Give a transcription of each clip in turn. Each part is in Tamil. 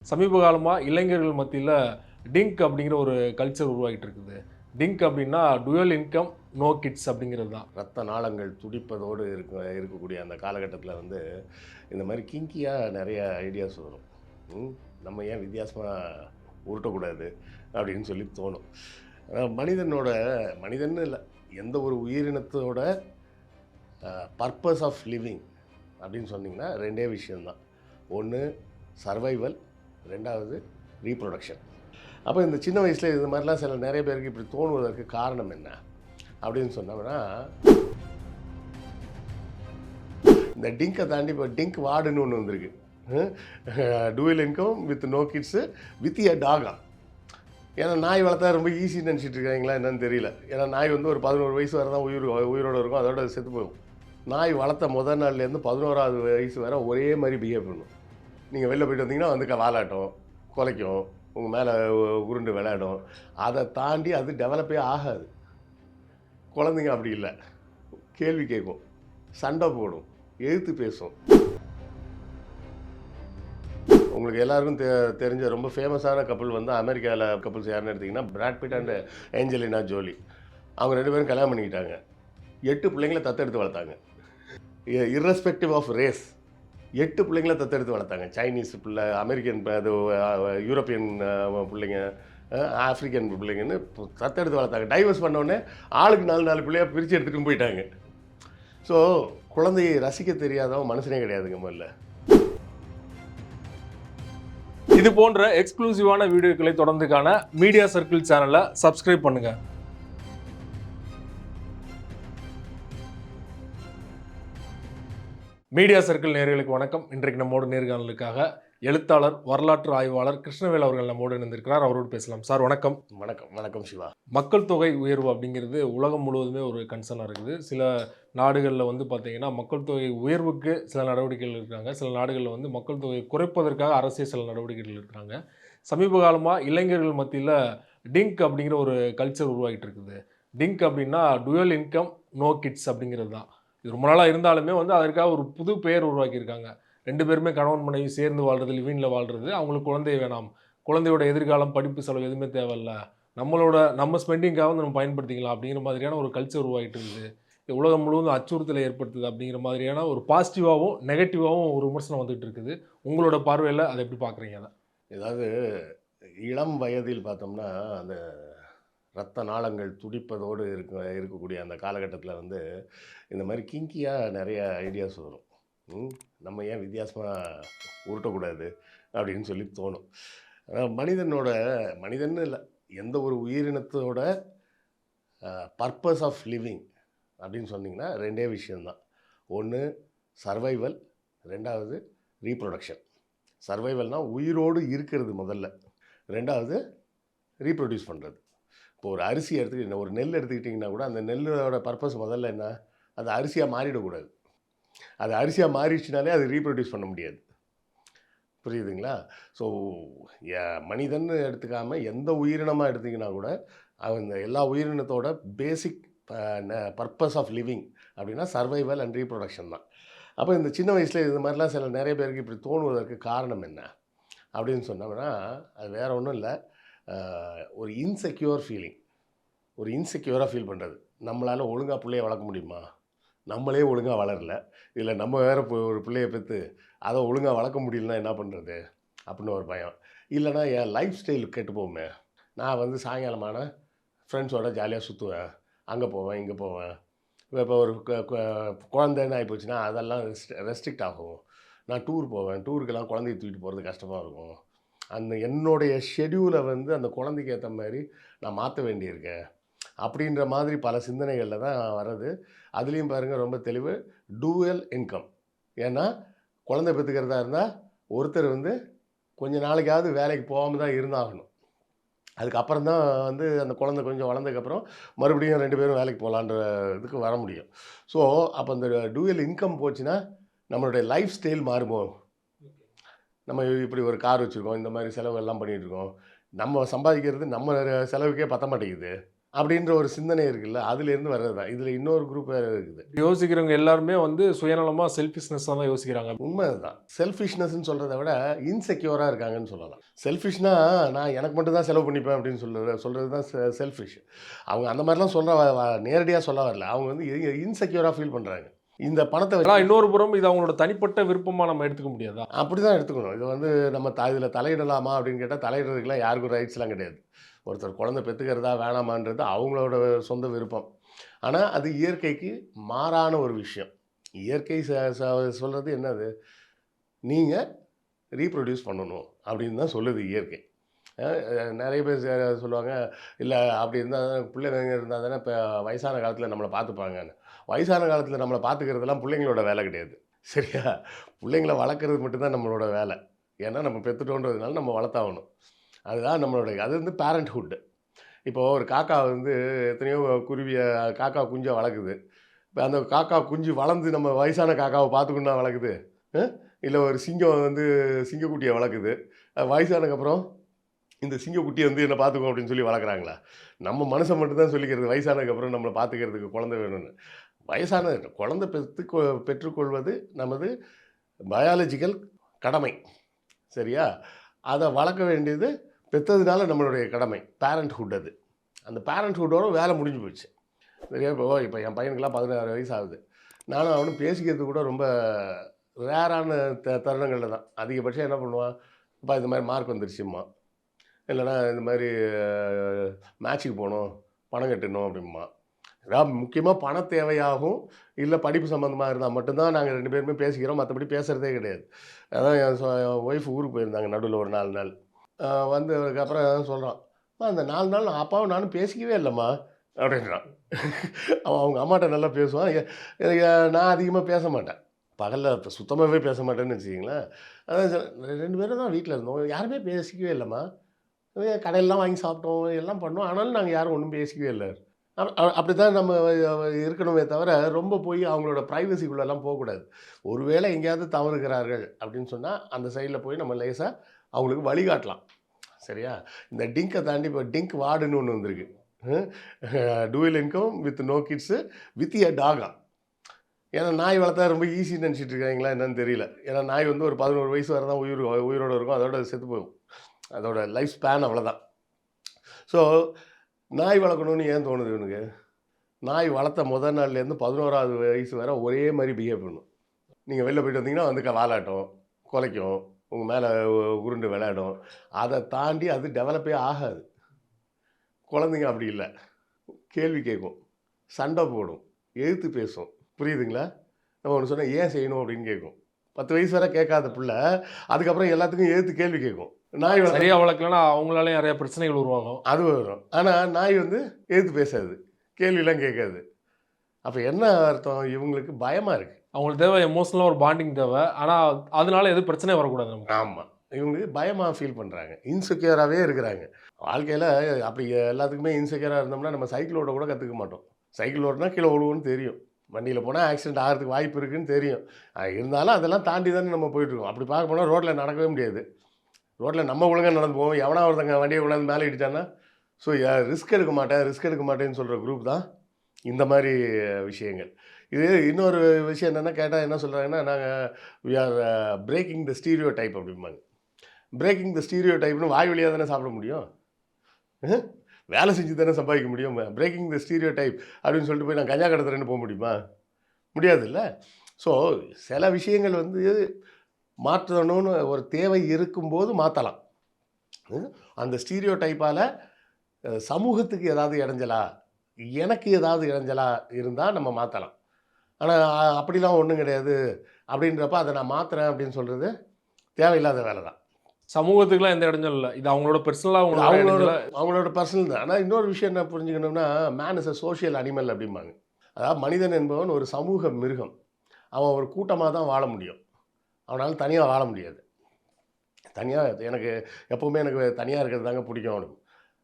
சமீப காலமாக இளைஞர்கள் மத்தியில் டிங்க் அப்படிங்கிற ஒரு கல்ச்சர் உருவாகிட்டு இருக்குது. டிங்க் அப்படின்னா டுவல் இன்கம் நோ கிட்ஸ் அப்படிங்கிறது தான். ரத்த நாளங்கள் துடிப்பதோடு இருக்கக்கூடிய அந்த காலகட்டத்தில் வந்து இந்த மாதிரி கிங்கியாக நிறைய ஐடியாஸ் வரும். நம்ம ஏன் வித்தியாசமாக உருட்டக்கூடாது அப்படின்னு சொல்லி தோணும். மனிதன்னு இல்லை, எந்த ஒரு உயிரினத்தோட பர்பஸ் ஆஃப் லிவிங் அப்படின்னு சொன்னிங்கன்னா ரெண்டே விஷயந்தான். ஒன்று சர்வைவல், ரெண்டாவது ரீப்ரொடக்ஷன். அப்போ இந்த சின்ன வயசில் இது மாதிரிலாம் நிறைய பேருக்கு இப்படி தோணுவதற்கு காரணம் என்ன அப்படின்னு சொன்னோம்னா, இந்த டிங்கை தாண்டி இப்போ டிங்க் வார்டுன்னு ஒன்று வந்திருக்கு. Dual income with no kids with a டாகா. ஏன்னா நாய் வளர்த்தா ரொம்ப ஈஸின்னு நினச்சிட்டு இருக்காங்களா என்னன்னு தெரியல. ஏன்னா நாய் வந்து ஒரு 11 வயசு வரை தான் உயிரோடு இருக்கும், அதோட செத்து போகும். நாய் வளர்த்த முதல் நாள்லேருந்து 11வது வயசு வரை ஒரே மாதிரி பிஹேவ் பண்ணும். நீங்கள் வெளில போய்ட்டு வந்தீங்கன்னா வந்து வாலாட்டும், குலைக்கும், உங்கள் மேலே உருண்டு விளையாடும். அதை தாண்டி அது டெவலப்பே ஆகாது. குழந்தைங்க அப்படி இல்லை, கேள்வி கேட்கும், சண்டை போடும், எழுத்து பேசும். உங்களுக்கு எல்லாருக்கும் தெரிஞ்ச ரொம்ப ஃபேமஸான கப்புள் வந்து அமெரிக்காவில் கப்புள்ஸ் யாருன்னு எடுத்திங்கன்னா Brad Pitt and Angelina Jolie. அவங்க 2 பேரும் கல்யாணம் பண்ணிக்கிட்டாங்க. 8 பிள்ளைங்களை தத்தெடுத்து வளர்த்தாங்க. இர்ரெஸ்பெக்டிவ் ஆஃப் ரேஸ் 8 பிள்ளைங்களை தத்தெடுத்து வளர்த்தாங்க. சைனீஸ் பிள்ளை, அமெரிக்கன், அது யூரோப்பியன் பிள்ளைங்க, ஆஃப்ரிக்கன் பிள்ளைங்கன்னு தத்தெடுத்து வளர்த்தாங்க. டைவர்ஸ் பண்ணோடனே ஆளுக்கு 4 பிள்ளையாக பிரித்து எடுத்துகிட்டு போயிட்டாங்க. ஸோ குழந்தையை ரசிக்க தெரியாதவன் மனுஷனே கிடையாதுங்க. முதல்ல இது போன்ற எக்ஸ்க்ளூசிவான வீடியோக்களை தொடர்ந்து காண மீடியா சர்க்கிள் சேனலை சப்ஸ்கிரைப் பண்ணுங்கள். மீடியா சர்க்கிள் நேயர்களுக்கு வணக்கம். இன்றைக்கு நம்மோட நேர்காணலுக்காக எழுத்தாளர், வரலாற்று ஆய்வாளர் கிருஷ்ணவேல் அவர்கள் நம்மோடு இணைந்திருக்கிறார். அவரோடு பேசலாம். சார் வணக்கம். வணக்கம். வணக்கம் சிவா. மக்கள் தொகை உயர்வு அப்படிங்கிறது உலகம் முழுவதுமே ஒரு கன்சர்னாக இருக்குது. சில நாடுகளில் வந்து பார்த்திங்கன்னா மக்கள் தொகை உயர்வுக்கு சில நடவடிக்கைகள் இருக்கிறாங்க. சில நாடுகளில் வந்து மக்கள் தொகை குறைப்பதற்காக அரசியல் சில நடவடிக்கைகள் இருக்கிறாங்க. சமீப காலமாக இளைஞர்கள் மத்தியில் டிங்க் அப்படிங்கிற ஒரு கல்ச்சர் உருவாகிட்டு இருக்குது. டிங்க் அப்படின்னா டுவல் இன்கம் நோ கிட்ஸ் அப்படிங்கிறது தான். இது ரொம்ப நாளாக இருந்தாலுமே வந்து அதற்காக ஒரு புது பெயர் உருவாக்கியிருக்காங்க. 2 பேருமே கணவன் மனைவி சேர்ந்து வாழ்கிறது, லிவிங்கில் வாழ்கிறது, அவங்களுக்கு குழந்தை வேணாம், குழந்தையோட எதிர்காலம், படிப்பு செலவு எதுவுமே தேவையில்ல, நம்ம ஸ்பெண்டிங்காக வந்து நம்ம பயன்படுத்திக்கலாம் அப்படிங்கிற மாதிரியான ஒரு கல்ச்சர் உருவாகிட்டு இருக்குது. உலகம் முழுவதும் அச்சுறுத்தலை ஏற்படுத்துது அப்படிங்கிற மாதிரியான ஒரு பாசிட்டிவாகவும் நெகட்டிவாகவும் ஒரு விமர்சனம் வந்துட்டு இருக்குது. உங்களோட பார்வையில் அதை எப்படி பார்க்குறீங்க? அதை ஏதாவது இளம் வயதில் பார்த்தோம்னா அந்த ரத்த நாளங்கள் துடிப்பதோடு இருக்கக்கூடிய அந்த காலகட்டத்தில் வந்து இந்த மாதிரி கிங்கியாக நிறைய ஐடியாஸ் வரும். நம்ம ஏன் வித்தியாசமாக உருட்டக்கூடாது அப்படின்னு சொல்லி தோணும். மனிதன்னு இல்லை, எந்த ஒரு உயிரினத்தோட பர்பஸ் ஆஃப் லிவிங் அப்படின்னு சொன்னிங்கன்னா ரெண்டே விஷயந்தான். ஒன்று சர்வைவல், ரெண்டாவது ரீப்ரொடக்ஷன். சர்வைவல்னால் உயிரோடு இருக்கிறது முதல்ல, ரெண்டாவது ரீப்ரொடியூஸ் பண்ணுறது. இப்போ ஒரு அரிசி எடுத்துக்கிட்டிங்கன்னா, ஒரு நெல் எடுத்துக்கிட்டிங்கன்னா கூட அந்த நெல்லோட பர்பஸ் முதல்ல என்ன, அது அரிசியாக மாறிடக்கூடாது. அது அரிசியாக மாறிடுச்சுனாலே அது ரீப்ரொடியூஸ் பண்ண முடியாது. புரியுதுங்களா? ஸோ மனிதன் எடுத்துக்காமல் எந்த உயிரினமாக எடுத்திங்கன்னா கூட அந்த எல்லா உயிரினத்தோட பேசிக் பர்பஸ் ஆஃப் லிவிங் அப்படின்னா சர்வைவல் அண்ட் ரீப்ரொடக்ஷன் தான். அப்போ இந்த சின்ன வயசில் இது மாதிரிலாம் நிறைய பேருக்கு இப்படி தோணுவதற்கு காரணம் என்ன அப்படின்னு சொன்னோம்னா, அது வேறு ஒன்றும் இல்லை, ஒரு இன்செக்யூர் ஃபீலிங். ஒரு இன்செக்யூராக ஃபீல் பண்ணுறது. நம்மளால் ஒழுங்காக பிள்ளைய வளர்க்க முடியுமா, நம்மளே ஒழுங்காக வளரல, இல்லை நம்ம வேறு ஒரு பிள்ளைய பெற்று அதை ஒழுங்காக வளர்க்க முடியலன்னா என்ன பண்ணுறது அப்படின்னு ஒரு பயம். இல்லைனா என் லைஃப் ஸ்டைல் கெட்டு போகுமே, நான் வந்து சாயங்காலமான ஃப்ரெண்ட்ஸோட ஜாலியாக சுற்றுவேன், அங்கே போவேன், இங்கே போவேன். இப்போ ஒரு குழந்தைன்னு ஆகி போச்சுன்னா அதெல்லாம் ரெஸ்ட்ரிக்ட் ஆகும். நான் டூர் போவேன், டூருக்கெல்லாம் குழந்தைய தூக்கிட்டு போகிறது கஷ்டமாக இருக்கும். அந்த என்னுடைய ஷெடியூலை வந்து அந்த குழந்தைக்கு ஏற்ற மாதிரி நான் மாற்ற வேண்டியிருக்கேன் அப்படின்ற மாதிரி பல சிந்தனைகளில் தான் வர்றது. அதுலேயும் பாருங்கள் ரொம்ப தெளிவு, டூவல் இன்கம். ஏன்னா குழந்தை பெற்றுக்கிறதா இருந்தால் ஒருத்தர் வந்து கொஞ்ச நாளைக்காவது வேலைக்கு போகாமல் தான் இருந்தாகணும். அதுக்கப்புறம் தான் வந்து அந்த குழந்தை கொஞ்சம் வளர்ந்ததுக்கப்புறம் மறுபடியும் 2 பேரும் வேலைக்கு போகலான்ற இதுக்கு வர முடியும். ஸோ அப்போ அந்த டூவல் இன்கம் போச்சுன்னா நம்மளுடைய லைஃப் ஸ்டைல் மாறுமோ. நம்ம இப்படி ஒரு கார் வச்சுருக்கோம், இந்த மாதிரி செலவு எல்லாம் பண்ணிகிட்ருக்கோம், நம்ம சம்பாதிக்கிறது நம்ம செலவுக்கே பற்ற மாட்டேங்குது. அப்படின்ற ஒரு சிந்தனை இருக்குல்ல, அதுலேருந்து வர்றது தான். இதில் இன்னொரு குரூப் வேறு இருக்குது. யோசிக்கிறவங்க எல்லாருமே வந்து சுயநலமா செல்ஃபிஷ்னஸா தான் யோசிக்கிறாங்க. உண்மை அதுதான். செல்ஃபிஷ்னஸ்ன்னு சொல்றத விட இன்செக்யூரா இருக்காங்கன்னு சொல்லலாம். செல்ஃபிஷ்னா நான் எனக்கு மட்டும் தான் செலவு பண்ணிப்பேன் அப்படின்னு சொல்றது தான் செல்ஃபிஷ். அவங்க அந்த மாதிரிலாம் சொல்ல நேரடியா சொல்ல வரல. அவங்க வந்து இன்செக்யூரா ஃபீல் பண்றாங்க. இந்த பணத்த ஆனா இன்னொரு புறம் இது அவங்களோட தனிப்பட்ட விருப்பமா நம்ம எடுத்துக்க முடியாதா? அப்படிதான் எடுத்துக்கணும். இது வந்து நம்ம இதில தலையிடலாமா அப்படின்னு கேட்டா, தலையிடுறதுக்குலாம் யாருக்கும் ரைட்ஸ்லாம் கிடையாது. ஒருத்தர் குழந்தை பெத்துக்கிறதா வேணாமான்றது அவங்களோட சொந்த விருப்பம். ஆனா, அது இயற்கைக்கு மாறான ஒரு விஷயம். இயற்கை சொல்றது என்னது? நீங்க ரீப்ரொடியூஸ் பண்ணணும் அப்படின்னு தான் சொல்லுது இயற்கை. நெறைய பேர் சொல்லுவாங்க, இல்ல அப்படி இருந்தா தானே பிள்ளைங்க இருந்தா தானே இப்ப வயசான காலத்தில நம்மள பார்த்துப்பாங்கன்னு. வயசான காலத்தில நம்மள பார்த்துக்கிறதெல்லாம் பிள்ளைங்களோட வேலை கிடையாது. சரியா? பிள்ளைங்கள வளர்க்குறது மட்டும் தான் நம்மளோட வேலை. ஏன்னா நம்ம பெத்துட்டோன்றதுனால நம்ம வளர்த்தாகணும். அதுதான் நம்மளுடைய அது வந்து பேரண்ட்ஹுட். இப்போ ஒரு காக்கா வந்து எத்தனையோ காக்கா குஞ்ச வளர்க்குது. இப்ப அந்த காக்கா குஞ்சு வளர்ந்து நம்ம வயசான காக்காவ பார்த்துக்கணும்னா வளர்க்குது. அ இல்ல ஒரு சிங்கம் வந்து சிங்கக்குட்டிய வளர்க்குது. வயசானதுக்கப்புறம் இந்த சிங்கக்குட்டி வந்து என்ன பார்த்துக்கும் அப்படின்னு சொல்லி வளர்க்குறாங்களா? நம்ம மனுஷன் மட்டும் தான் சொல்லிக்கிறது வயசானதுக்கப்புறம் நம்மள பார்த்துக்கிறதுக்கு குழந்தை வேணும்னு. வயசான குழந்தை பெற்றுக்கொள்வது நமது பயாலஜிக்கல் கடமை. சரியா? அத வளர்க்க வேண்டியது பெத்ததுனால நம்மளுடைய கடமை. பேரண்ட்ஹுட் அது. அந்த பேரண்ட்ஹுட்டோட வேலை முடிஞ்சு போச்சு. சரியா? இப்போ என் பையனுக்கெல்லாம் 16 வயசு ஆகுது. நானும் அவனும் பேசிக்கிறது கூட ரொம்ப ரேரான தருணங்கள்ல தான். அதிகபட்சம் என்ன பண்ணுவான், "அப்பா இந்த மாரி மார்க் வந்துருச்சும்பான்." இல்லைன்னா இந்த மாதிரி மேட்ச்சுக்கு போகணும், பணம் கட்டணும் அப்படிம்பான். ஏதாவது முக்கியமாக பண தேவையாகும், இல்லை படிப்பு சம்மந்தமாக இருந்தால் மட்டும்தான் நாங்கள் 2 பேருமே பேசிக்கிறோம். மற்றபடி பேசுகிறதே கிடையாது. அதான் என் ஒய்ஃப் ஊருக்கு போயிருந்தாங்க நடுவில் ஒரு 4 நாள். வந்ததுக்கப்புறம் சொல்கிறான், "அம்மா அந்த 4 நாள் அப்பாவும் நானும் பேசிக்கவே இல்லைம்மா" அப்படின்றான். அவன் அவங்க அம்மாட்ட நல்லா பேசுவான். நான் அதிகமாக பேச மாட்டேன். பகலில் இப்போ சுத்தமாகவே பேச மாட்டேன்னு வச்சுக்கிங்களேன். அதான் 2 பேரும் தான் வீட்டில் இருந்தோம். யாருமே பேசிக்கவே இல்லைம்மா. கடையிலலாம் வாங்கி சாப்பிட்டோம், எல்லாம் பண்ணோம். ஆனாலும் நாங்கள் யாரும் ஒண்ணும் பேசிக்கவே இல்ல. அப்படித்தான் நம்ம இருக்கணுமே தவிர, ரொம்ப போய் அவங்களோட பிரைவசிக்குள்ளலாம் போகக்கூடாது. ஒருவேளை எங்கேயாவது தவறுகிறார்கள் அப்படின்னு சொன்னா, அந்த சைட்ல போய் நம்ம லேசா அவங்களுக்கு வழிகாட்டலாம். சரியா? இந்த டிங்க தாண்டி இப்போ டிங்க் வார்டுன்னு ஒண்ணு வந்திருக்கு. Dual income with no kids with a டாகா. ஏன்னா நாய் வளர்த்தா ரொம்ப ஈஸின்னு நினச்சிட்டு இருக்காங்களா என்னன்னு தெரியல. ஏன்னா நாய் வந்து ஒரு 11 வயசு வரை தான் உயிரோட இருக்கும். அதோட செத்து போகும். அதோட லைஃப் ஸ்பேன் அவ்வளோதான். ஸோ நாய் வளர்க்கணும்னு ஏன் தோணுது இவனுக்கு? நாய் வளர்த்த முதல் நாள்லேருந்து 11வது வயசு வரை ஒரே மாதிரி பிஹேவ் பண்ணும். நீங்கள் வெளில போயிட்டு வந்தீங்கன்னா வந்து வாலாட்டும், குலைக்கும், உங்கள் மேலே உருண்டு விளையாடும். அதை தாண்டி அது டெவலப்பே ஆகாது. குழந்தைங்க அப்படி இல்லை. கேள்வி கேட்கும், சண்டை போடும், எதிர்த்து பேசும். புரியுதுங்களா? நம்ம ஒன்று சொன்னால் ஏன் செய்யணும் அப்படின்னு கேட்கும். 10 வயசு வரை கேட்காத பிள்ளை அதுக்கப்புறம் எல்லாத்துக்கும் எதிர்த்து கேள்வி கேட்கும். நாய் சரியா வளர்க்கலன்னா அவங்களால நிறைய பிரச்சனைகள் உருவாகும். அது வரும். ஆனால் நாய் வந்து எதிர்த்து பேசாது, கேள்விலாம் கேட்காது. அப்போ என்ன அர்த்தம்? இவங்களுக்கு பயமாக இருக்குது. அவங்களுக்கு தேவை எமோஷனலாக ஒரு பாண்டிங் தேவை. ஆனால் அதனால எதுவும் பிரச்சனை வரக்கூடாது நமக்கு. ஆமாம். இவங்க பயமாக ஃபீல் பண்ணுறாங்க, இன்செக்யூராகவே இருக்கிறாங்க. வாழ்க்கையில் அப்படி எல்லாத்துக்குமே இன்செக்யூராக இருந்தோம்னா நம்ம சைக்கிள் ஓட்ட கூட கற்றுக்க மாட்டோம். சைக்கிள் ஓட்டினா கீழே விழுவோன்னு தெரியும், வண்டியில் போனால் ஆக்சிடென்ட் ஆகிறதுக்கு வாய்ப்பு இருக்குதுன்னு தெரியும். இருந்தாலும் அதெல்லாம் தாண்டி தானே நம்ம போயிட்டுருக்கோம். அப்படி பார்க்க போனால் ரோட்டில் நடக்கவே முடியாது. ரோட்டில் நம்ம ஒழுங்காக நடந்து போவோம். எவனா ஒருத்தங்க வண்டியை கொண்டாந்து மேலே இடிச்சான்னா, ஸோ ரிஸ்க் எடுக்க மாட்டேன்னு சொல்கிற குரூப் தான் இந்த மாதிரி விஷயங்கள். இது இன்னொரு விஷயம் என்னென்னா கேட்டால் என்ன சொல்கிறாங்கன்னா, நாங்கள் we are breaking the stereotype அப்படிம்பாங்க. பிரேக்கிங் த ஸ்டீரியோ டைப்னு வாய் வழியாக தானே சாப்பிட முடியும். வேலை செஞ்சு தானே சம்பாதிக்க முடியும். பிரேக்கிங் த ஸ்டீரியோ டைப் அப்படின்னு சொல்லிட்டு போய் நான் கஞ்சா கடத்துறேன்னு போக முடியுமா? முடியாதுல்ல. ஸோ சில விஷயங்கள் வந்து மாற்றணும்னு ஒரு தேவை இருக்கும்போது மாற்றலாம். அந்த ஸ்டீரியோ டைப்பால் சமூகத்துக்கு ஏதாவது இடைஞ்சலா, எனக்கு ஏதாவது இடைஞ்சலா இருந்தால் நம்ம மாற்றலாம். ஆனால் அப்படிலாம் ஒன்றும் கிடையாது அப்படின்றப்ப அதை நான் மாற்றுறேன் அப்படின்னு சொல்கிறது தேவையில்லாத வேலை தான். சமூகத்துக்குலாம் எந்த இடைஞ்சலும் இல்லை. இது அவங்களோட பர்சனலாக அவங்களோட பர்சனல் தான். ஆனால் இன்னொரு விஷயம் என்ன புரிஞ்சுக்கணும்னா, man is a social animal அப்படிம்பாங்க. அதாவது மனிதன் என்பவன் ஒரு சமூக மிருகம். அவன் ஒரு கூட்டமாக தான் வாழ முடியும். அவனால் தனியாக வாழ முடியாது. தனியாக எனக்கு எப்போவுமே தனியாக இருக்கிறது தாங்க பிடிக்கும் அவனுக்கு.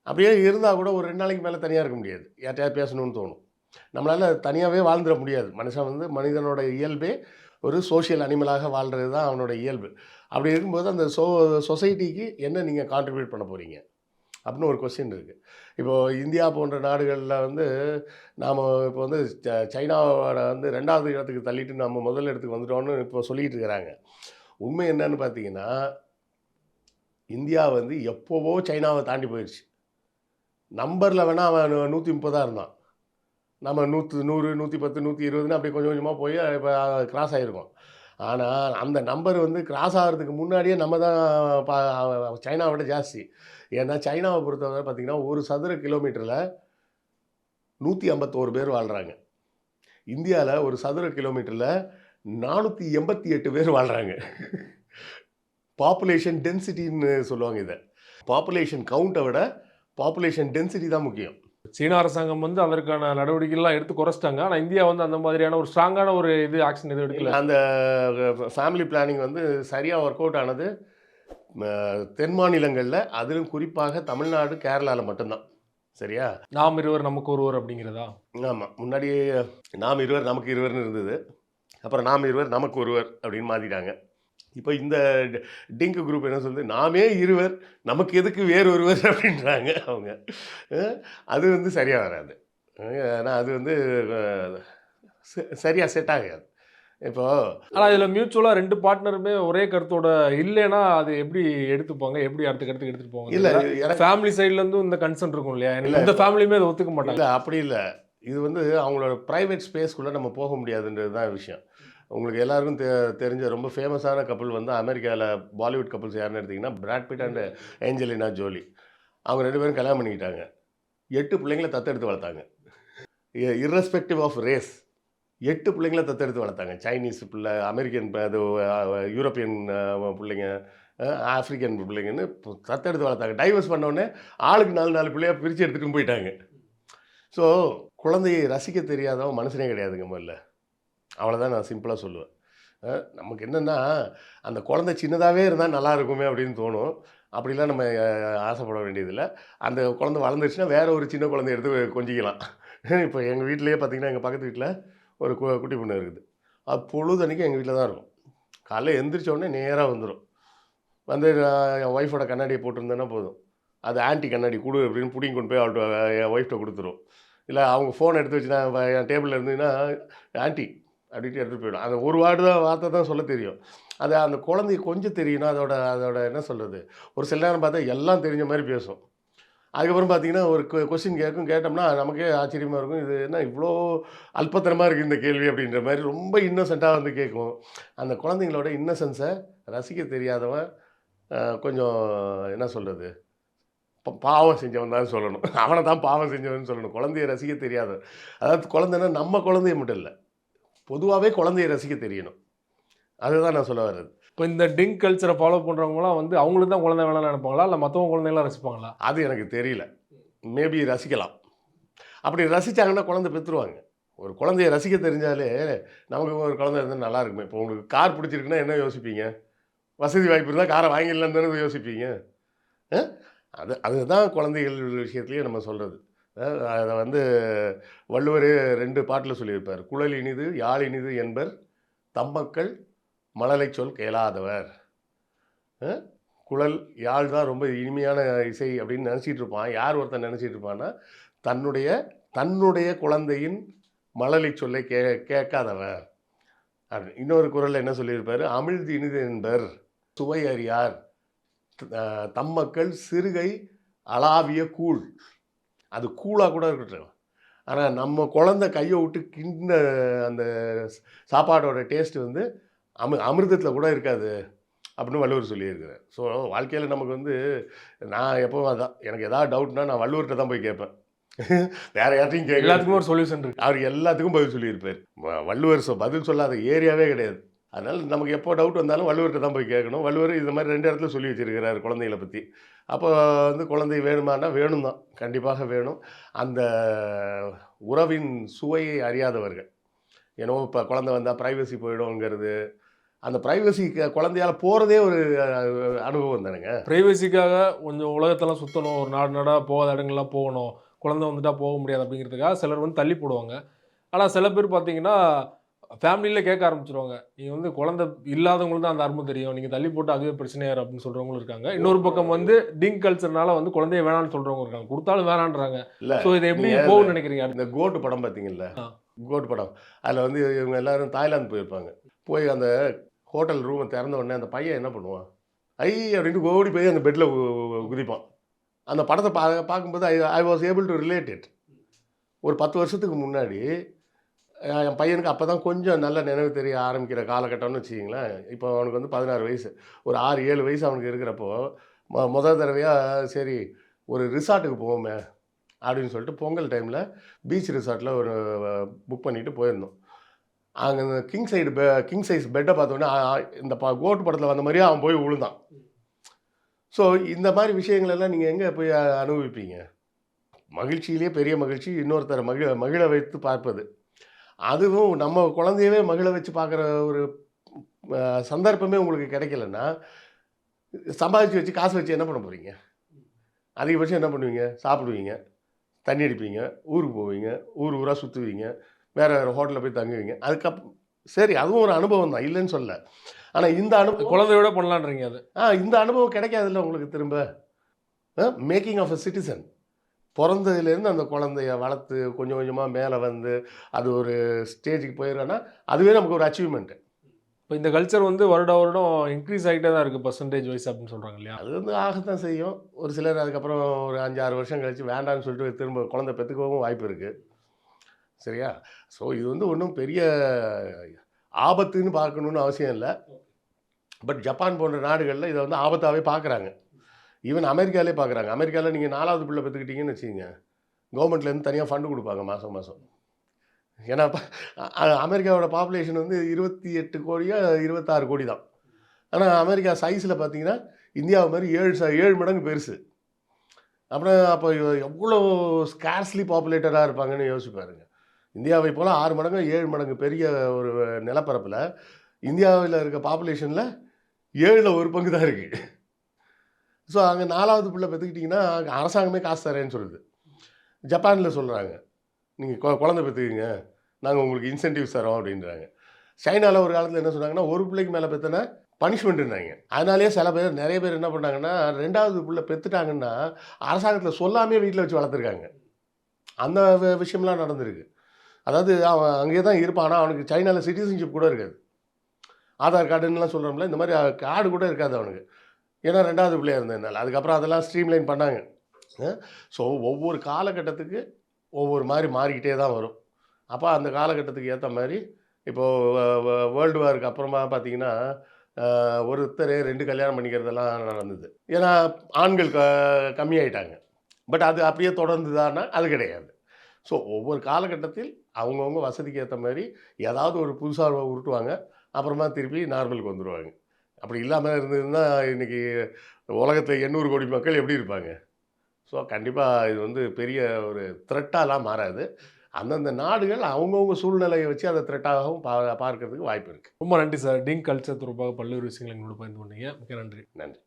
அப்படியே இருந்தால் கூட ஒரு 2 நாளைக்கு மேலே தனியாக இருக்க முடியாது. யார்ட்டையாவது பேசணும்னு தோணும். நம்மளால் தனியாகவே வாழ்ந்துட முடியாது. மனுஷன் வந்து மனிதனோட இயல்பே ஒரு சோஷியல் அனிமலாக வாழ்கிறது தான் அவனோட இயல்பு. அப்படி இருக்கும்போது அந்த சொசைட்டிக்கு என்ன நீங்கள் கான்ட்ரிபியூட் பண்ண போகிறீங்க? அப்படின்னு ஒரு கொஸ்டின் இருக்குது. இப்போது இந்தியா போன்ற நாடுகளில் வந்து நாம் இப்போ வந்து சைனாவோட வந்து 2வது இடத்துக்கு தள்ளிட்டு நம்ம முதல் இடத்துக்கு வந்துட்டோம்னு இப்போ சொல்லிகிட்டு இருக்கிறாங்க. உண்மை என்னன்னு பார்த்தீங்கன்னா, இந்தியா வந்து எப்போவோ சைனாவை தாண்டி போயிடுச்சு. நம்பரில் வேணால் அவன் 130 இருந்தான். நம்ம 100, 110, 120ன்னு அப்படியே கொஞ்சம் கொஞ்சமாக போய் இப்போ கிராஸ் ஆகிருக்கோம். ஆனால் அந்த நம்பர் வந்து கிராஸ் ஆகிறதுக்கு முன்னாடியே நம்ம தான் சைனாவை விட ஜாஸ்தி. ஏன்னா சைனாவை பொறுத்தவரை பார்த்திங்கன்னா, ஒரு சதுர கிலோமீட்டரில் 151 பேர் வாழ்கிறாங்க. இந்தியாவில் ஒரு சதுர கிலோமீட்டரில் 488 பேர் வாழ்கிறாங்க. பாப்புலேஷன் டென்சிட்டின்னு சொல்லுவாங்க இதை. பாப்புலேஷன் கவுண்ட்டை விட பாப்புலேஷன் டென்சிட்டி தான் முக்கியம். சீன அரசாங்கம் வந்து அதற்கான நடவடிக்கைலாம் எடுத்து குறைச்சிட்டாங்க. ஆனால் இந்தியா வந்து அந்த மாதிரியான ஒரு ஸ்ட்ராங்கான ஒரு ஆக்ஷன் எதுவும் எடுக்கல. அந்த ஃபேமிலி பிளானிங் வந்து சரியாக ஒர்க் அவுட் ஆனது தென் மாநிலங்களில், அதிலும் குறிப்பாக தமிழ்நாடு, கேரளாவில் மட்டும்தான். சரியா? நாம் இருவர் நமக்கு ஒருவர் அப்படிங்கிறதா? ஆமாம். முன்னாடி நாம் இருவர் நமக்கு இருவர்னு இருந்தது. அப்புறம் நாம் இருவர் நமக்கு ஒருவர் அப்படின்னு மாற்றிட்டாங்க. இப்போ இந்த டிங்கு குரூப் என்ன சொல்லுது, நாமே இருவர் நமக்கு எதுக்கு வேறு ஒருவர் அப்படின்றாங்க அவங்க. அது வந்து சரியாக வராது. ஏன்னா அது வந்து சரியாக செட் ஆகாது. ஆனால் இதில் மியூச்சுவலாக 2 பார்ட்னருமே ஒரே கருத்தோட இல்லைன்னா அது எப்படி எடுத்துப்பாங்க, எப்படி அடுத்த கருத்துக்கு எடுத்துகிட்டு போவாங்க? இல்லை, ஃபேமிலி சைட்லேருந்தும் இந்த கன்சர்ன் இருக்கும் இல்லையா? இந்த ஃபேமிலியுமே அதை ஒத்துக்க மாட்டாங்க. இல்லை, அப்படி இல்லை. இது வந்து அவங்களோட ப்ரைவேட் ஸ்பேஸ்க்குள்ளே நம்ம போக முடியாதுன்றது தான் விஷயம். உங்களுக்கு எல்லாருக்கும் தெரிஞ்ச ரொம்ப ஃபேமஸான கப்பல் வந்து அமெரிக்காவில் பாலிவுட் கப்பல்ஸ் யாருன்னு எடுத்திங்கன்னா, Brad Pitt and Angelina Jolie. அவங்க 2 பேரும் கல்யாணம் பண்ணிக்கிட்டாங்க. 8 பிள்ளைங்களை தத்தெடுத்து வளர்த்தாங்க. இர்ரெஸ்பெக்டிவ் ஆஃப் ரேஸ் 8 பிள்ளைங்கள தத்தெடுத்து வளர்த்தாங்க. சைனீஸ் பிள்ளை, அமெரிக்கன் அது யூரோப்பியன் பிள்ளைங்க, ஆஃப்ரிக்கன் பிள்ளைங்கன்னு தத்தெடுத்து வளர்த்தாங்க. டைவர்ஸ் பண்ணோடனே ஆளுக்கு 4 பிள்ளையாக பிரித்து எடுத்துகிட்டு போயிட்டாங்க. ஸோ குழந்தையை ரசிக்க தெரியாதவன் மனுஷனே கிடையாதுங்க முதல்ல. அவ்வளோதான் நான் சிம்பிளாக சொல்லுவேன். நமக்கு என்னென்னா, அந்த குழந்தை சின்னதாகவே இருந்தால் நல்லா இருக்குமே அப்படின்னு தோணும். அப்படிலாம் நம்ம ஆசைப்பட வேண்டியதில்லை. அந்த குழந்தை வளர்ந்துருச்சுன்னா வேறு ஒரு சின்ன குழந்தைய எடுத்து கொஞ்சிக்கலாம். இப்போ எங்கள் வீட்டிலேயே பார்த்திங்கன்னா, எங்கள் பக்கத்து வீட்டில் ஒரு குட்டி பொண்ணு இருக்குது. அது பொழுதன்னைக்கும் எங்கள் வீட்டில் தான் இருக்கும். காலைல எந்திரிச்ச உடனே நேராக வந்துடும். வந்து என் ஒய்ஃபோட கண்ணாடியை போட்டிருந்தேன்னா போதும், அது ஆன்ட்டி கண்ணாடி கொடு அப்படின்னு பிடிங்கி கொண்டு போய் அவள்கிட்ட என் ஒய்ஃப்ட்ட கொடுத்துரும். இல்லை அவங்க ஃபோன் எடுத்து வச்சுன்னா என் டேபிளில் இருந்ததுன்னா ஆன்ட்டி அப்படின்ட்டு எடுத்துகிட்டு போயிடும். அந்த ஒரு வார்த்தை தான் சொல்ல தெரியும். அது அந்த குழந்தைக்கு கொஞ்சம் தெரியும்னா அதோட என்ன சொல்கிறது, ஒரு சில நேரம் பார்த்தா எல்லாம் தெரிஞ்ச மாதிரி பேசும். அதுக்கப்புறம் பார்த்தீங்கன்னா ஒரு கொஸ்டின் கேட்டோம்னா நமக்கே ஆச்சரியமாக இருக்கும். இது என்ன இவ்வளோ அல்பத்தனமாக இருக்குது இந்த கேள்வி அப்படின்ற மாதிரி ரொம்ப இன்னசென்ட்டாக வந்து கேட்கும். அந்த குழந்தைங்களோட இன்னசென்ஸை ரசிக்க தெரியாதவன் கொஞ்சம் என்ன சொல்கிறது, பாவம் செஞ்சவன் தான் சொல்லணும். அவனை தான் பாவம் செஞ்சவன் சொல்லணும். குழந்தைய ரசிக்க தெரியாத, அதாவது குழந்தைன்னா நம்ம குழந்தைய மட்டும் இல்லை, பொதுவாகவே குழந்தைய ரசிக்க தெரியணும். அதுதான் நான் சொல்ல வர்றது. இப்போ இந்த டிங்க் கல்ச்சரை ஃபாலோ பண்ணுறவங்களாம் வந்து அவங்களுக்கு தான் குழந்தை வேணாம்னு நினைப்பாங்களா, இல்லை மற்றவங்க குழந்தைங்களாம் ரசிப்பாங்களா? அது எனக்கு தெரியல. மேபி ரசிக்கலாம். அப்படி ரசித்தாங்கன்னா குழந்தை பெற்றுருவாங்க. ஒரு குழந்தைய ரசிக்க தெரிஞ்சாலே நமக்கு ஒரு குழந்தை இருந்தால் நல்லா இருக்குமே. இப்போ உங்களுக்கு கார் பிடிச்சிருக்குன்னா என்ன யோசிப்பீங்க? வசதி வாய்ப்பு இருந்தால் காரை வாங்கிடலான்னு தானே யோசிப்பீங்க. அதுதான் குழந்தைகள் விஷயத்துலேயே நம்ம சொல்கிறது. அதை வந்து வள்ளுவர் 2 பாட்டில் சொல்லியிருப்பார். குழல் இனிது யாழ் இனிது என்பர் தம்மக்கள் மழலை சொல் கேளாதவர். குழல் யாழ் தான் ரொம்ப இனிமையான இசை அப்படின்னு நினச்சிட்டு இருப்பான். யார் ஒருத்தன் நினச்சிட்டு இருப்பான்னா, தன்னுடைய குழந்தையின் மழலை சொல்லை கேட்காதவன். இன்னொரு குறளில் என்ன சொல்லியிருப்பார், அமிழ்து இனிது என்பர் சுவை அறியார் தம்மக்கள் சிறுகை அளாவிய கூழ். அது கூழாக கூட இருக்கட்டும், ஆனால் நம்ம குழந்தை கையை விட்டு கிண்ட அந்த சாப்பாடோட டேஸ்ட் வந்து அமிர்தத்தில் கூட இருக்காது அப்படின்னு வள்ளுவர் சொல்லியிருக்கிறார். ஸோ வாழ்க்கையில் நமக்கு வந்து நான் எப்போவும் அதான், எனக்கு எதாவது டவுட்னா நான் வள்ளுவர்கிட்ட தான் போய் கேட்பேன். வேற யார்ட்டையும் கேட்க, எல்லாத்துக்கும் ஒரு சொல்யூஷன் இருக்குது. அவர் எல்லாத்துக்கும் பதில் சொல்லியிருப்பார். வள்ளுவர் பதில் சொல்லாத ஏரியாவே கிடையாது. அதனால் நமக்கு எப்போ டவுட் வந்தாலும் வள்ளுவர்கிட்ட தான் போய் கேட்கணும். வள்ளுவர் இந்த மாதிரி 2 இடத்துல சொல்லி வச்சுருக்கிறார் குழந்தைகளை பற்றி. அப்போ வந்து குழந்தை வேணுமானா வேணும் தான், கண்டிப்பாக வேணும். அந்த உறவின் சுவையை அறியாதவர்கள், ஏன்னோ இப்போ குழந்தை வந்தால் ப்ரைவசி போயிடும்ங்கிறது, அந்த ப்ரைவசி குழந்தையால் போகிறதே ஒரு அனுபவம் தானுங்க. ப்ரைவசிக்காக கொஞ்சம் உலகத்தெல்லாம் சுற்றணும், ஒரு நாடாக போகாத இடங்கள்லாம் போகணும், குழந்தை வந்துட்டால் போக முடியாது அப்படிங்கிறதுக்காக சிலர் வந்து தள்ளி போடுவாங்க. ஆனால் சில பேர் பார்த்தீங்கன்னா ஃபேமிலியில கேட்க ஆரம்பிச்சுருவாங்க. நீங்க வந்து குழந்தை இல்லாதவங்களுக்கு தான் அந்த அரும தெரியும். நீங்க தள்ளி போட்டு அதுவே பிரச்சனையாயிரும் அப்படின்னு சொல்றவங்களும் இருக்காங்க. இன்னொரு பக்கம் வந்து டிங் கல்ச்சர்னால வந்து குழந்தைய வேணான்னு சொல்றவங்க இருக்காங்க. குடுத்தாலும் வேணான்றாங்க. இல்லை, ஸோ இது எப்படி நீங்கள் போகும்னு நினைக்கிறீங்க? இந்த கோட்டு படம் பார்த்தீங்கல்ல, ஆ. கோட்டு படம். அதில் வந்து இவங்க எல்லாரும் தாய்லாந்து போயிருப்பாங்க. போய் அந்த ஹோட்டல் ரூமை திறந்த உடனே அந்த பையன் என்ன பண்ணுவான்? ஐ அப்படின்ட்டு ஓடி போய் அந்த பெட்டில் குதிப்பான். அந்த படத்தை பார்க்கும்போது I was able to relate it. ஒரு 10 வருஷத்துக்கு முன்னாடி என் பையனுக்கு அப்போ தான் கொஞ்சம் நல்ல நினைவு தெரிய ஆரம்பிக்கிற காலகட்டம்னு வச்சுக்கிங்களேன். இப்போ அவனுக்கு வந்து 16 வயசு. ஒரு 6, 7 வயசு அவனுக்கு இருக்கிறப்போ, முதல் தடவையாக சரி ஒரு ரிசார்ட்டுக்கு போவோமே அப்படின்னு சொல்லிட்டு பொங்கல் டைமில் பீச் ரிசார்ட்டில் ஒரு புக் பண்ணிவிட்டு போயிருந்தோம். அங்கே இந்த கிங் சைஸ் பெட்டை பார்த்தோன்னே இந்த கோட்டு படத்தில் வந்த மாதிரியே அவன் போய் விழுந்தான். ஸோ இந்த மாதிரி விஷயங்கள் எல்லாம் நீங்கள் எங்கே போய் அனுபவிப்பீங்க? மகிழ்ச்சியிலேயே பெரிய மகிழ்ச்சி இன்னொருத்தரை மகிழ வைத்து பார்ப்பது. அதுவும் நம்ம குழந்தையவே மகிழ வச்சு பார்க்குற ஒரு சந்தர்ப்பமே உங்களுக்கு கிடைக்கலன்னா, சம்பாதிச்சு வச்சு காசு வச்சு என்ன பண்ண போகிறீங்க? அதிகபட்சம் என்ன பண்ணுவீங்க? சாப்பிடுவீங்க, தண்ணி அடிப்பீங்க, ஊருக்கு போவீங்க, ஊர் ஊராக சுற்றுவீங்க, வேறு ஹோட்டலில் போய் தங்குவீங்க. சரி அதுவும் ஒரு அனுபவம் தான், இல்லைன்னு சொல்லல. ஆனால் இந்த அனுபவம் குழந்தையோட பண்ணலான்றீங்க அது. இந்த அனுபவம் கிடைக்காதுல்ல உங்களுக்கு திரும்ப. Making of a citizen. பிறந்ததுலேருந்து அந்த குழந்தைய வளர்த்து கொஞ்சம் கொஞ்சமாக மேலே வந்து அது ஒரு ஸ்டேஜுக்கு போயிடுறோன்னா அதுவே நமக்கு ஒரு அச்சீவ்மெண்ட்டு. இப்போ இந்த கல்ச்சர் வந்து வருடம் இன்க்ரீஸ் ஆகிட்டே தான் இருக்குது பர்சன்டேஜ் வைஸ் அப்படின்னு சொல்கிறாங்க இல்லையா? அது வந்து ஆகத்தான் செய்யும். ஒரு சிலர் அதுக்கப்புறம் ஒரு 5, 6 வருஷம் கழித்து வேண்டான்னு சொல்லிட்டு திரும்ப குழந்தை பெற்றுக்கவும் வாய்ப்பு இருக்குது. சரியா? ஸோ இது வந்து ஒன்றும் பெரிய ஆபத்துன்னு பார்க்கணுன்னு அவசியம் இல்லை. பட் ஜப்பான் போன்ற நாடுகளில் இதை வந்து ஆபத்தாகவே பார்க்குறாங்க. ஈவன் அமெரிக்காவிலே பார்க்குறாங்க. அமெரிக்காவில் நீங்கள் 4வது பிள்ளை பெற்றுக்கிட்டீங்கன்னு வச்சுக்கோங்க, கவர்மெண்ட்லேருந்து தனியாக ஃபண்டு கொடுப்பாங்க மாதம் மாதம். ஏன்னா அமெரிக்காவோட பாப்புலேஷன் வந்து 28 கோடியா 26 கோடி தான். ஆனால் அமெரிக்கா சைஸில் பார்த்தீங்கன்னா இந்தியாவை மாதிரி 7 மடங்கு பெருசு. அப்புறம் அப்போ எவ்வளோ ஸ்கேர்ஸ்லி பாப்புலேட்டடாக இருப்பாங்கன்னு யோசிச்சு பாருங்க. இந்தியாவை போல் 6 மடங்கு 7 மடங்கு பெரிய ஒரு நிலப்பரப்பில் இந்தியாவில் இருக்க பாப்புலேஷனில் 7ல் 1 பங்கு தான் இருக்குது. ஸோ அங்கே 4வது பிள்ளை பெற்றுக்கிட்டிங்கன்னா அரசாங்கமே காசு தரேன்னு சொல்லுது. ஜப்பானில் சொல்கிறாங்க, நீங்கள் குழந்தை பெற்றுக்குங்க, நாங்கள் உங்களுக்கு இன்சென்டிவ்ஸ் தரோம் அப்படின்றாங்க. சைனாவில் ஒரு காலத்தில் என்ன சொன்னாங்கன்னா, ஒரு பிள்ளைக்கு மேலே பெற்றுனா பனிஷ்மெண்ட்டுனாங்க. அதனாலேயே சில பேர் நிறைய பேர் என்ன பண்ணாங்கன்னா, 2வது பிள்ளை பெற்றுட்டாங்கன்னா அரசாங்கத்தில் சொல்லாமே வீட்டில் வச்சு வளர்த்துருக்காங்க. அந்த விஷயம்லாம் நடந்திருக்கு. அதாவது அவன் அங்கேயே தான் இருப்பான், ஆனால் அவனுக்கு சைனாவில் சிட்டிசன்ஷிப் கூட இருக்காது. ஆதார் கார்டுன்னெலாம் சொல்கிறோம்ல, இந்த மாதிரி கார்டு கூட இருக்காது அவனுக்கு. ஏன்னா 2வது பிள்ளையாக இருந்ததுனால. அதுக்கப்புறம் அதெல்லாம் ஸ்ட்ரீம்லைன் பண்ணாங்க. ஸோ ஒவ்வொரு காலகட்டத்துக்கு ஒவ்வொரு மாதிரி மாறிக்கிட்டே தான் வரும். அப்போ அந்த காலகட்டத்துக்கு ஏற்ற மாதிரி இப்போது வேர்ல்டு வாருக்கு அப்புறமா பார்த்தீங்கன்னா, ஒருத்தர் 2 கல்யாணம் பண்ணிக்கிறதெல்லாம் நடந்தது. ஏன்னா ஆண்கள் கம்மியாயிட்டாங்க. பட் அது அப்படியே தொடர்ந்துதான்னா அது கிடையாது. ஸோ ஒவ்வொரு காலகட்டத்தில் அவங்கவுங்க வசதிக்கு ஏற்ற மாதிரி ஏதாவது ஒரு புதுசாக உருட்டுவாங்க. அப்புறமா திருப்பி நார்மலுக்கு வந்துடுவாங்க. அப்படி இல்லாமல் இருந்ததுன்னா இன்றைக்கி உலகத்தில் 800 கோடி மக்கள் எப்படி இருப்பாங்க? ஸோ கண்டிப்பாக இது வந்து பெரிய ஒரு த்ரெட்டாலாம் மாறாது. அந்தந்த நாடுகள் அவங்கவுங்க சூழ்நிலையை வச்சு அதை த்ரெட்டாகவும் பார்க்கறதுக்கு வாய்ப்பு இருக்குது. ரொம்ப நன்றி சார். டிங் கல்ச்சர் தொடர்பாக பல்வேறு விஷயங்களை எங்களோட பகிர்ந்து கொண்டீங்க. மிக நன்றி. நன்றி.